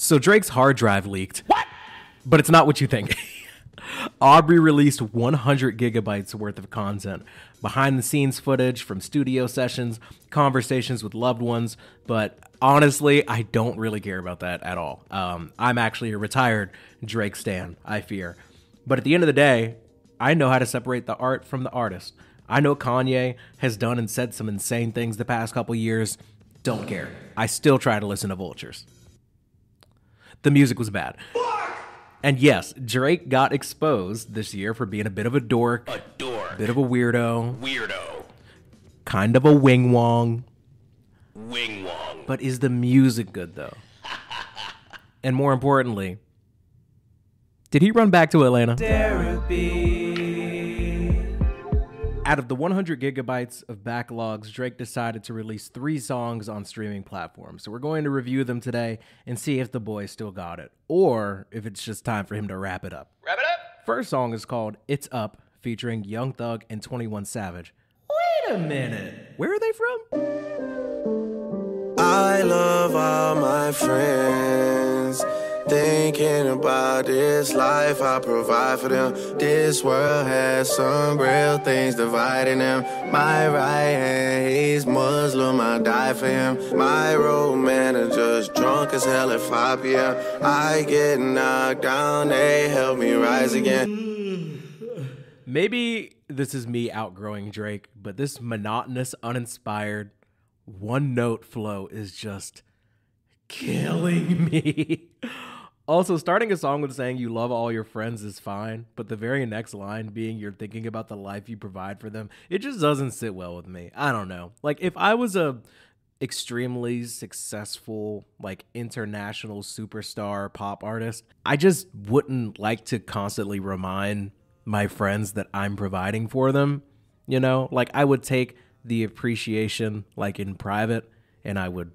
So Drake's hard drive leaked. What? But it's not what you think. Aubrey released 100 gigabytes worth of content, behind the scenes footage from studio sessions, conversations with loved ones, but honestly, I don't really care about that at all. I'm actually a retired Drake stan, I fear. But at the end of the day, I know how to separate the art from the artist. I know Kanye has done and said some insane things the past couple years. Don't care. I still try to listen to Vultures. The music was bad. And yes, Drake got exposed this year for being a bit of a dork. A dork. Bit of a weirdo. Weirdo. Kind of a wing-wong. Wing-wong. But is the music good, though? And more importantly, did he run back to Atlanta? Derapy. Out of the 100 gigabytes of backlogs, Drake decided to release 3 songs on streaming platforms. So we're going to review them today and see if the boy still got it, or if it's just time for him to wrap it up. Wrap it up! First song is called It's Up, featuring Young Thug and 21 Savage. Wait a minute. Where are they from? I love all my friends. Thinking about this life I provide for them. This world has some real things dividing them. My right hand, he's Muslim, I die for him. My road manager's drunk as hell at 5 p.m. I get knocked down, they help me rise again. Maybe this is me outgrowing Drake, but this monotonous, uninspired, one-note flow is just killing me. Also, starting a song with saying you love all your friends is fine, but the very next line being you're thinking about the life you provide for them, it just doesn't sit well with me. I don't know. Like, if I was a extremely successful, like, international superstar pop artist, I just wouldn't like to constantly remind my friends that I'm providing for them, you know? Like, I would take the appreciation, like, in private, and I would,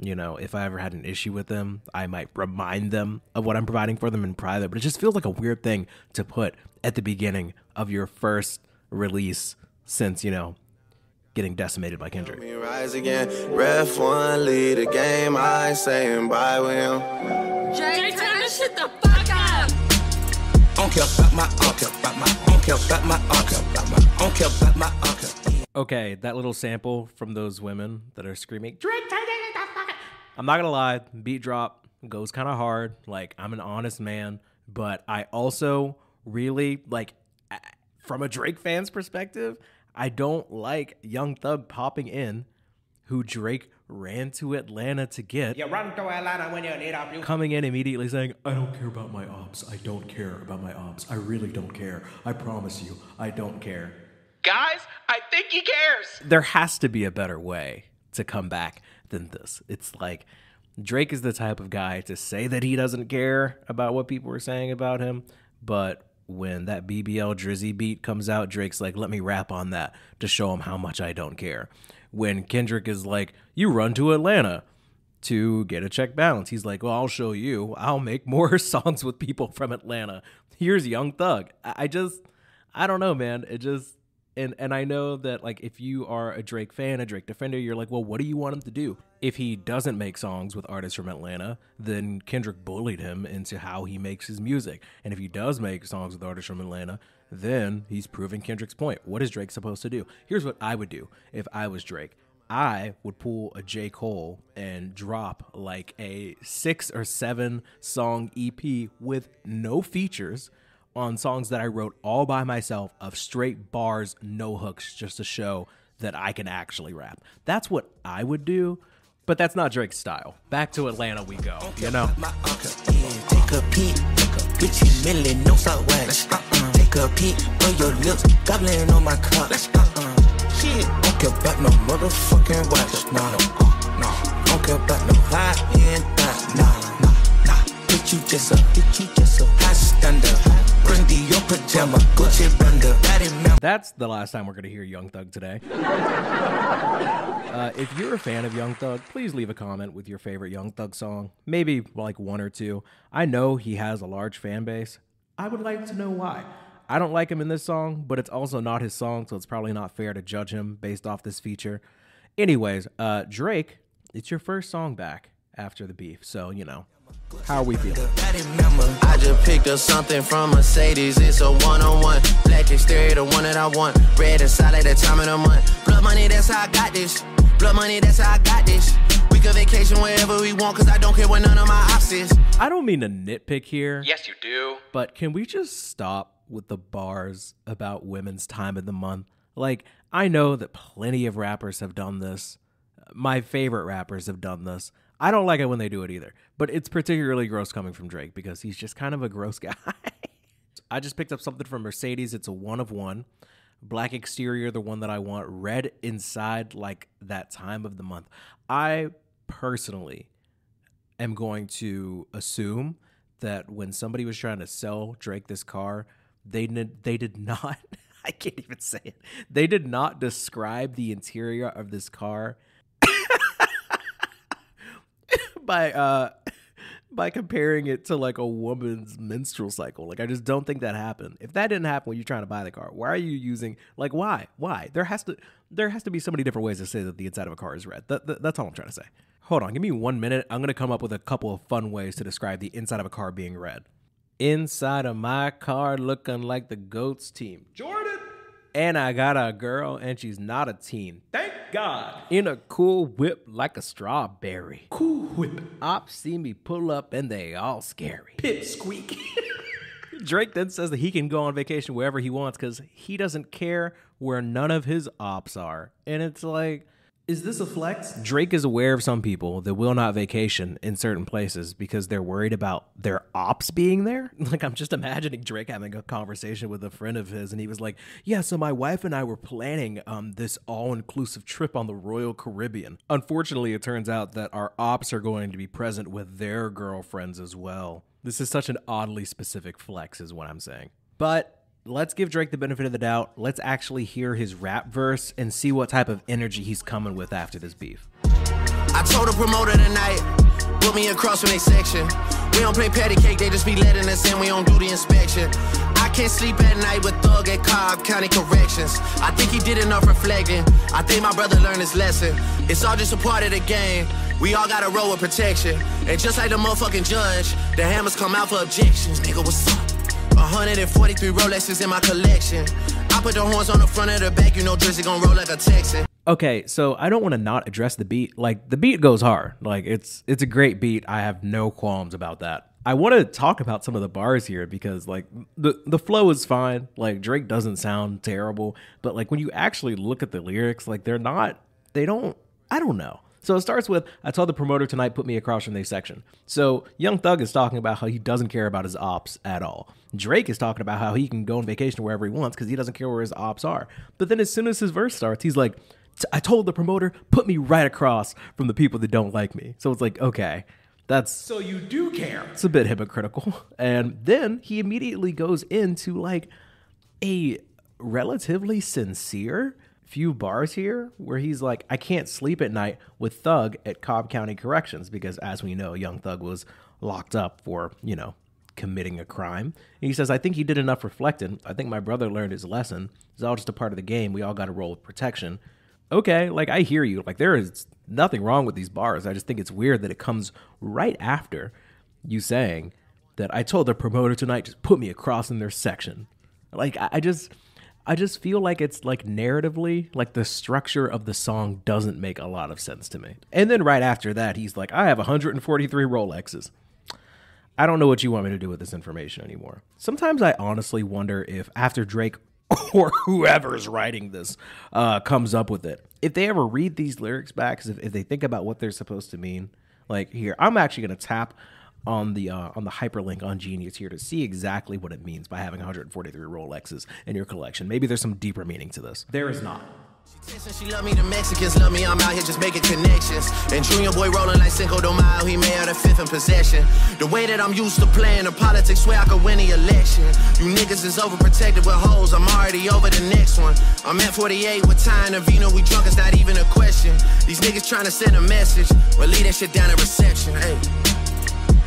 you know, if I ever had an issue with them, I might remind them of what I'm providing for them in private. But it just feels like a weird thing to put at the beginning of your first release since, you know, getting decimated by Kendrick. Rise again. Ref one, lead the game. I saying bye with him. Drake, turn this shit the fuck up. Don't care about my uncle, don't care about my uncle, don't care about my uncle. Okay, that little sample from those women that are screaming, Drake, turn this the fuck up. I'm not gonna lie, beat drop goes kind of hard. Like, I'm an honest man, but I also really, like, from a Drake fan's perspective, I don't like Young Thug popping in, who Drake ran to Atlanta to get. You run to Atlanta when you need help. Coming in immediately saying, I don't care about my ops. I don't care about my ops. I really don't care. I promise you, I don't care. Guys, I think he cares. There has to be a better way to come back than this. It's like Drake is the type of guy to say that he doesn't care about what people are saying about him, but when that BBL Drizzy beat comes out, Drake's like, let me rap on that to show him how much I don't care. When Kendrick is like, you run to Atlanta to get a check balance, he's like, well, I'll show you. I'll make more songs with people from Atlanta. Here's Young Thug. I don't know, man. It just... And I know that, like, if you are a Drake fan, a Drake defender, you're like, well, what do you want him to do? If he doesn't make songs with artists from Atlanta, then Kendrick bullied him into how he makes his music. And if he does make songs with artists from Atlanta, then he's proving Kendrick's point. What is Drake supposed to do? Here's what I would do if I was Drake. I would pull a J. Cole and drop like a 6 or 7 song EP with no features on songs that I wrote all by myself, of straight bars, no hooks, just to show that I can actually rap. That's what I would do, but that's not Drake's style. Back to Atlanta we go, you know? Take a peek, bitchy million, no salt wax. Take a peek, on your lips, goblin on my cup. Shit, don't care about no motherfucking wax. No, don't care about no high end, nah. Bitch, you just a high standard. Your pajama, Gucci bunda. That's the last time we're going to hear Young Thug today. If you're a fan of Young Thug, please leave a comment with your favorite Young Thug song. Maybe like 1 or 2. I know he has a large fan base. I would like to know why. I don't like him in this song, but it's also not his song, so it's probably not fair to judge him based off this feature. Anyways, Drake, it's your first song back after the beef, so, you know. How are we feeling? I just picked up something from Mercedes. It's a one-on-one. Black exterior, the one that I want. Red inside like the time of the month. Blood money, that's how I got this. Blood money, that's how I got this. We can vacation wherever we want, cause I don't care what none of my ops is. I don't mean to nitpick here. Yes, you do. But can we just stop with the bars about women's time of the month? Like, I know that plenty of rappers have done this. My favorite rappers have done this. I don't like it when they do it either. But it's particularly gross coming from Drake because he's just kind of a gross guy. I just picked up something from Mercedes. It's a one of one. Black exterior, the one that I want. Red inside, like that time of the month. I personally am going to assume that when somebody was trying to sell Drake this car, they did not, I can't even say it. They did not describe the interior of this car by comparing it to like a woman's menstrual cycle. Like, I just don't think that happened. If that didn't happen when you're trying to buy the car, why are you using, like, why? There has to be so many different ways to say that the inside of a car is red. That's all I'm trying to say. Hold on, give me 1 minute. I'm going to come up with a couple of fun ways to describe the inside of a car being red. Inside of my car looking like the GOAT's team. Jordan! And I got a girl and she's not a teen. Thank God. In a cool whip like a strawberry. Cool whip. Ops see me pull up and they all scary. Pip squeak. Drake then says that he can go on vacation wherever he wants because he doesn't care where none of his ops are. And it's like, is this a flex? Drake is aware of some people that will not vacation in certain places because they're worried about their ops being there. Like, I'm just imagining Drake having a conversation with a friend of his and he was like, yeah, so my wife and I were planning this all-inclusive trip on the Royal Caribbean. Unfortunately, it turns out that our ops are going to be present with their girlfriends as well. This is such an oddly specific flex is what I'm saying. But let's give Drake the benefit of the doubt. Let's actually hear his rap verse and see what type of energy he's coming with after this beef. I told the promoter tonight, put me across from their section. We don't play patty cake, they just be letting us in, we don't do the inspection. I can't sleep at night with Thug at Cobb County Corrections. I think he did enough reflecting. I think my brother learned his lesson. It's all just a part of the game. We all gotta roll with protection. And just like the motherfucking judge, the hammers come out for objections. Nigga, what's up? 143 Rolexes in my collection. I put the horns on the front of the back, you know Drizzy gon' roll like a Texan. Okay, so I don't want to not address the beat. Like, the beat goes hard. Like, it's a great beat. I have no qualms about that. I want to talk about some of the bars here because, like, the flow is fine. Like, Drake doesn't sound terrible. But, like, when you actually look at the lyrics, like, I don't know. So it starts with, I told the promoter tonight, put me across from their section. So Young Thug is talking about how he doesn't care about his ops at all. Drake is talking about how he can go on vacation wherever he wants because he doesn't care where his ops are. But then as soon as his verse starts, he's like, I told the promoter, put me right across from the people that don't like me. So it's like, okay, so you do care. It's a bit hypocritical. And then he immediately goes into like a relatively sincere few bars here where he's like, I can't sleep at night with Thug at Cobb County Corrections because, as we know, Young Thug was locked up for, committing a crime. And he says, I think he did enough reflecting. I think my brother learned his lesson. It's all just a part of the game. We all got to roll with protection. Okay, like, I hear you. Like, there is nothing wrong with these bars. I just think it's weird that it comes right after you saying that I told the promoter tonight, just put me across in their section. Like, I just feel like it's like narratively, like the structure of the song doesn't make a lot of sense to me. And then right after that, he's like, I have 143 Rolexes. I don't know what you want me to do with this information anymore. Sometimes I honestly wonder if after Drake or whoever's writing this comes up with it, if they ever read these lyrics back, if they think about what they're supposed to mean. Like, here, I'm actually going to tap on the hyperlink on Genius here to see exactly what it means by having 143 Rolexes in your collection. Maybe there's some deeper meaning to this. There is not. She love me, the Mexicans love me, I'm out here just making connections. And Junior boy rolling like Cinco de Mayo, he may have the fifth in possession. The way that I'm used to playing the politics, swear I could win the election. You niggas is overprotected with hoes, I'm already over the next one. I'm at 48 with Ty and Avino, we drunk, it's not even a question. These niggas trying to send a message, well leave that shit down at reception, hey.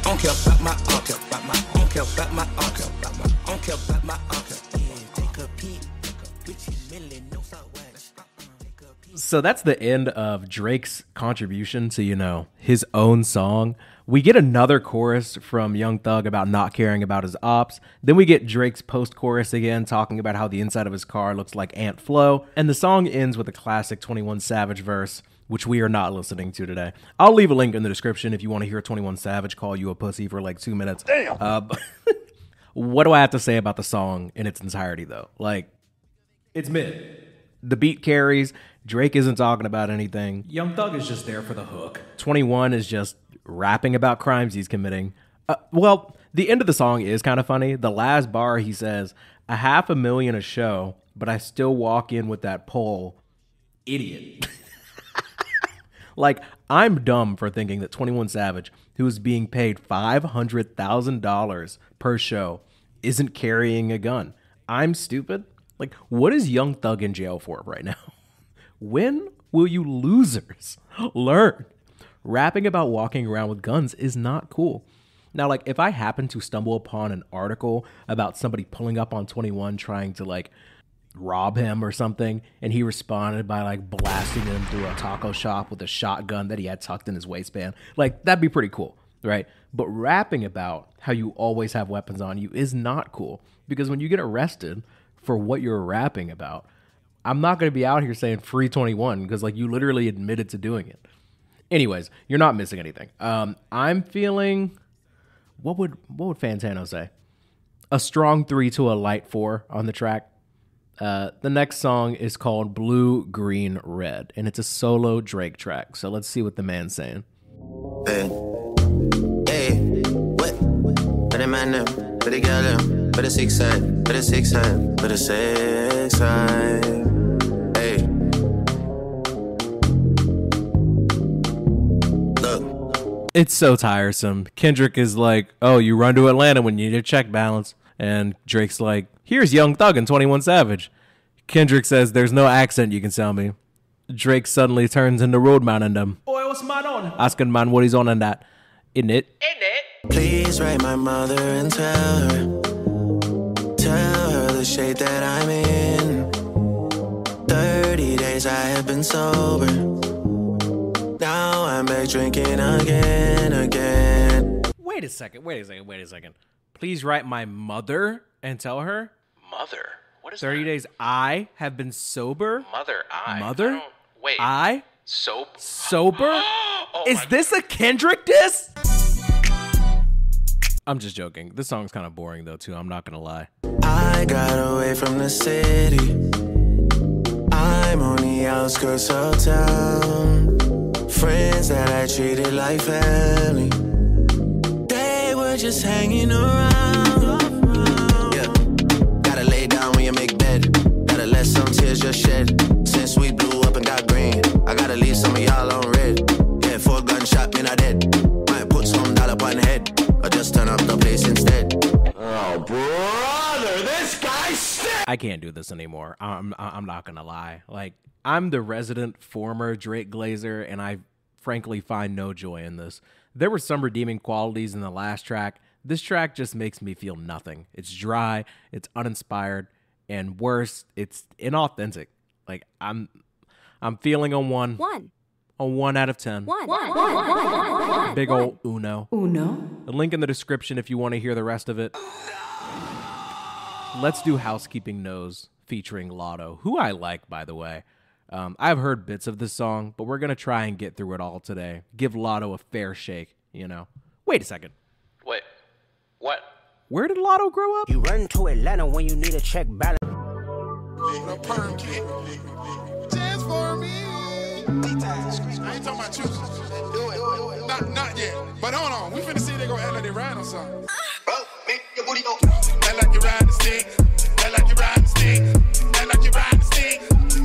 I don't care about my uncle, I don't care about my uncle, I don't care about my uncle. Yeah, take a peek, Richie Millie, no Southwest. So that's the end of Drake's contribution to, his own song. We get another chorus from Young Thug about not caring about his ops. Then we get Drake's post-chorus again, talking about how the inside of his car looks like Ant Flo. And the song ends with a classic 21 Savage verse, which we are not listening to today. I'll leave a link in the description if you want to hear 21 Savage call you a pussy for like 2 minutes. Damn. What do I have to say about the song in its entirety, though? Like, it's mid. The beat carries. Drake isn't talking about anything. Young Thug is just there for the hook. 21 is just rapping about crimes he's committing. Well, the end of the song is kind of funny. The last bar, he says, $500,000 a show, but I still walk in with that pole. Idiot. Like, I'm dumb for thinking that 21 Savage, who is being paid $500,000 per show, isn't carrying a gun. I'm stupid. Like, what is Young Thug in jail for right now? When will you losers learn? Rapping about walking around with guns is not cool. Now, like, if I happen to stumble upon an article about somebody pulling up on 21 trying to, like, rob him or something, and he responded by, like, blasting him through a taco shop with a shotgun that he had tucked in his waistband, like, that'd be pretty cool, right? But rapping about how you always have weapons on you is not cool, because when you get arrested for what you're rapping about, I'm not going to be out here saying free 21 because, like, you literally admitted to doing it. Anyways, you're not missing anything. I'm feeling, what would Fantano say? A strong 3 to a light 4 on the track. The next song is called Blue, Green, Red, and it's a solo Drake track. So let's see what the man's saying. Hey, what? But the man them, but the girl them, but the 6 side, but the 6 side, but the 6 side. Hey, look. It's so tiresome. Kendrick is like, oh, you run to Atlanta when you need a check balance. And Drake's like, here's Young Thug and 21 Savage. Kendrick says, there's no accent you can sell me. Drake suddenly turns into Roadman and them. Boy, what's man on? Asking man what he's on and that. Isn't it? Please write my mother and tell her the shape that I'm in. 30 days I have been sober. Now I'm back drinking again. Wait a second. Please write my mother and tell her. Mother? What is 30 that? days I have been sober. Mother? Mother? Wait. Sober? Oh, Is this a Kendrick diss? I'm just joking. This song's kind of boring though too. I'm not gonna lie. I got away from the city. I'm on the outskirts of town. Friends that I treated like family, they were just hanging around. Yeah, gotta lay down when you make bed. Gotta let some tears just shed. Since we blew up and got green, I gotta leave some of y'all on red. Yeah, for a gunshot, me not dead. Might put some dollar on the head, or just turn up the place instead. Oh, brother, this guy's sick. I can't do this anymore. I'm not gonna lie. Like, I'm the resident former Drake Glazer, and I frankly find no joy in this. There were some redeeming qualities in the last track. This track just makes me feel nothing. It's dry, it's uninspired, and worse, it's inauthentic. Like, I'm feeling a 1. A 1 out of 10. Big old Uno. A link in the description if you want to hear the rest of it. Let's do Housekeeping Nose featuring Lotto, who I like, by the way. I've heard bits of this song, but we're going to try and get through it all today. Give Lotto a fair shake, you know. Wait a second. Wait. What? Where did Lotto grow up? You run to Atlanta when you need a check balance. A perm kit. Dance for me. I ain't talking about you. Not yet. But hold on. We finna see if they gon' act like they ride on something. Make your booty go. Act like you ride the stick. Act like you ride the stick. Act like you ride the stick.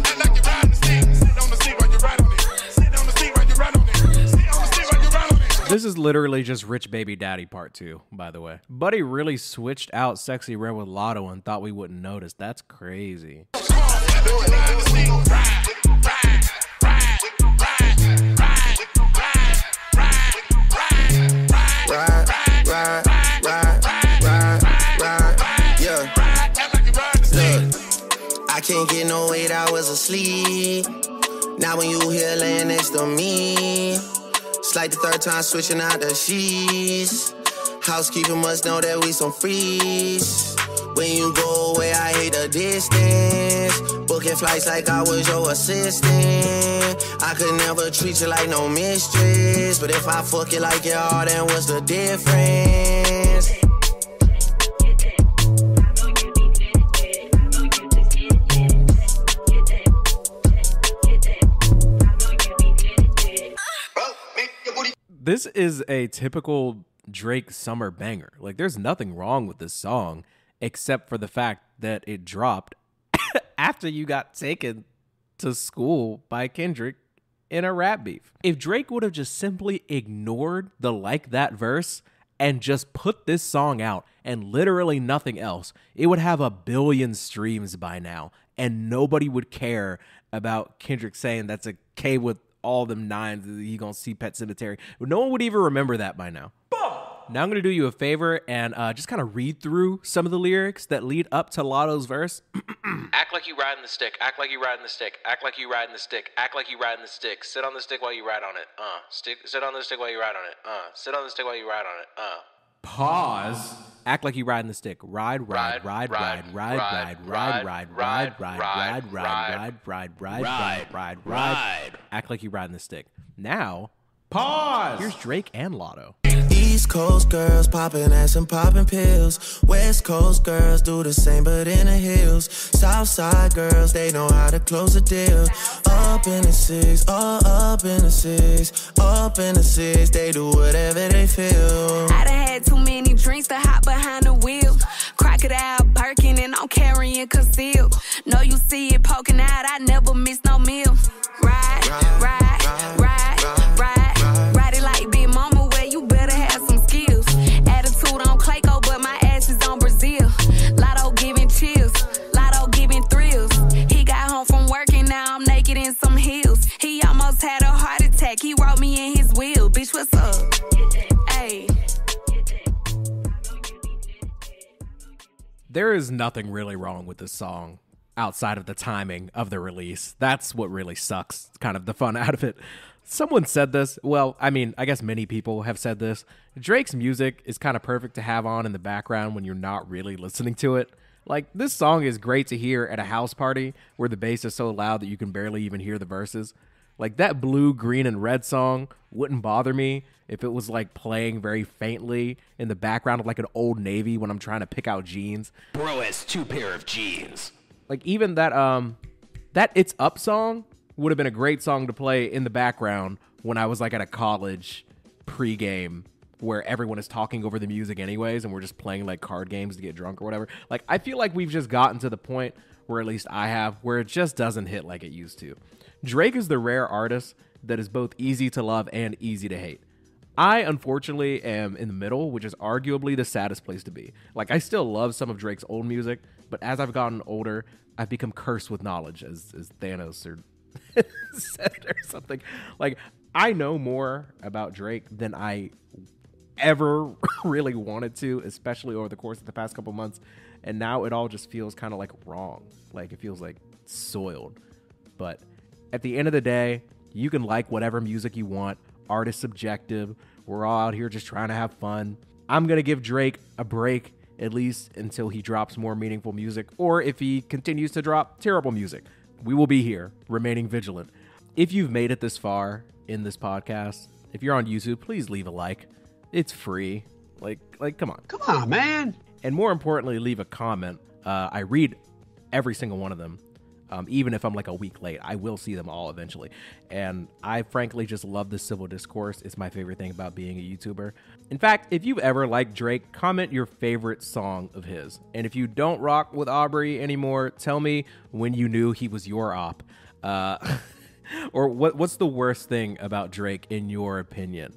Act like you ride the stick. Sit on the seat while you ride on it. Sit on the seat while you ride on it. Sit on the seat while you ride on it. This is literally just Rich Baby Daddy Part 2, by the way. Buddy really switched out Sexy Red with Lotto and thought we wouldn't notice. That's crazy. I can't get no 8 hours of sleep. Now when you here laying next to me, it's like the third time switching out the sheets. Housekeeping must know that we some freaks. When you go away, I hate the distance. Booking flights like I was your assistant. I could never treat you like no mistress. But if I fuck you like you all, then what's the difference? This is a typical Drake summer banger. Like, there's nothing wrong with this song except for the fact that it dropped after you got taken to school by Kendrick in a rap beef. If Drake would have just simply ignored the like that verse and just put this song out and literally nothing else, it would have 1 billion streams by now, and nobody would care about Kendrick saying that's a K with all them nines that he gonna see Pet Cemetery. No one would even remember that by now. Now I'm gonna do you a favor and just kind of read through some of the lyrics that lead up to Lotto's verse. Act like you riding the stick. Act like you riding the stick. Act like you riding the stick. Act like you riding the stick. Sit on the stick while you ride on it. Sit on the stick while you ride on it. Sit on the stick while you ride on it. Pause. Act like you riding the stick. Ride. Act like you riding the stick. Now, pause. Here's Drake and Lotto. East Coast girls popping ass and popping pills. West Coast girls do the same but in the hills. South side girls, they know how to close a deal. Up in the six, all up in the six. Up in the six, they do whatever they feel. I done had too many drinks to hop behind the wheel. Crocodile Birkin and I'm carrying concealed. Know you see it poking out, I never miss no meal. Ride it like Big Mama, where you better have some skills. Attitude on Clayco, but my ass is on Brazil. Lotto giving chills, Lotto giving thrills. He got home from work and now I'm naked in some heels. He almost had a heart attack, he wrote me in his will. Bitch, what's up? Hey. There is nothing really wrong with this song outside of the timing of the release. That's what really sucks, kind of the fun out of it. Someone said this. Well, I mean, I guess many people have said this. Drake's music is kind of perfect to have on in the background when you're not really listening to it. Like, this song is great to hear at a house party where the bass is so loud that you can barely even hear the verses. Like, that blue, green, and red song wouldn't bother me if it was, like, playing very faintly in the background of, like, an Old Navy when I'm trying to pick out jeans. Bro has 2 pair of jeans. Like, even that It's Up song would have been a great song to play in the background when I was, like, at a college pregame where everyone is talking over the music anyways and we're just playing, like, card games to get drunk or whatever. Like, I feel like we've just gotten to the point where, at least I have, where it just doesn't hit like it used to. Drake is the rare artist that is both easy to love and easy to hate. I, unfortunately, am in the middle, which is arguably the saddest place to be. Like, I still love some of Drake's old music, but as I've gotten older, I've become cursed with knowledge, as Thanos or said or something. Like, I know more about Drake than I ever really wanted to, especially over the course of the past couple months. And now it all just feels kind of like wrong. Like, it feels like soiled. But at the end of the day, you can like whatever music you want. Art is subjective. We're all out here just trying to have fun. I'm going to give Drake a break, at least until he drops more meaningful music, or if he continues to drop terrible music. We will be here, remaining vigilant. If you've made it this far in this podcast, if you're on YouTube, please leave a like. It's free. Like, come on. Come on, man. And more importantly, leave a comment. I read every single one of them. Even if I'm like a week late, I will see them all eventually. And I frankly just love the civil discourse. It's my favorite thing about being a YouTuber. In fact, if you've ever liked Drake, comment your favorite song of his. And if you don't rock with Aubrey anymore, tell me when you knew he was your op. Or what's the worst thing about Drake in your opinion?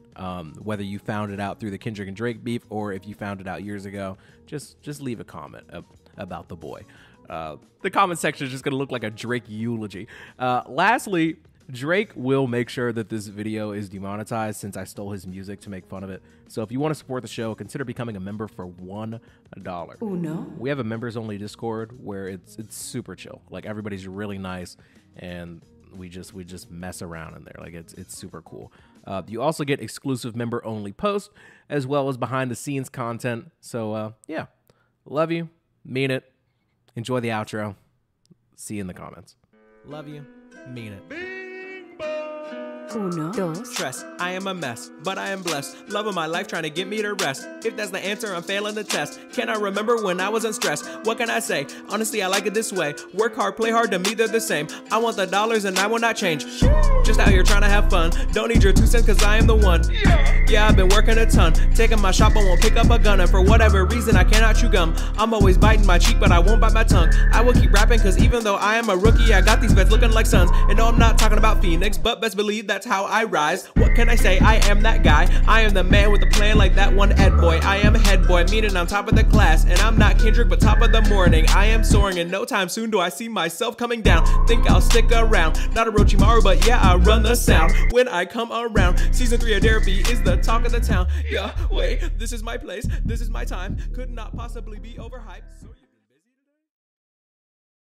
Whether you found it out through the Kendrick and Drake beef or if you found it out years ago, just leave a comment about the boy. The comment section is just going to look like a Drake eulogy. Lastly, Drake will make sure that this video is demonetized since I stole his music to make fun of it. So if you want to support the show, consider becoming a member for $1. Oh, no. We have a members only Discord where it's super chill. Like, everybody's really nice and we just mess around in there. Like it's super cool. You also get exclusive member only posts as well as behind the scenes content. So yeah, love you, mean it. Enjoy the outro. See you in the comments. Love you, mean it. Uno, dos. Stress, I am a mess, but I am blessed. Love of my life trying to get me to rest. If that's the answer, I'm failing the test. Can I remember when I wasn't stressed? What can I say? Honestly, I like it this way. Work hard, play hard, to me they're the same. I want the dollars and I will not change. Just out here trying to have fun. Don't need your 2 cents cause I am the one. Yeah, I've been working a ton. Taking my shot, but won't pick up a gun. And for whatever reason, I cannot chew gum. I'm always biting my cheek, but I won't bite my tongue. I will keep rapping cause even though I am a rookie, I got these vets looking like sons. And no, I'm not talking about Phoenix, but best believe that's how I rise. What can I say? I am that guy. I am the man with a plan like that one Ed boy. I am a head boy, meaning I'm top of the class. And I'm not Kendrick, but top of the morning. I am soaring and no time soon do I see myself coming down. Think I'll stick around. Not a Orochimaru, but yeah, I run the sound when I come around. Season 3 of Derapy is the talk of the town. Yeah, wait, this is my place. This is my time. Could not possibly be overhyped. So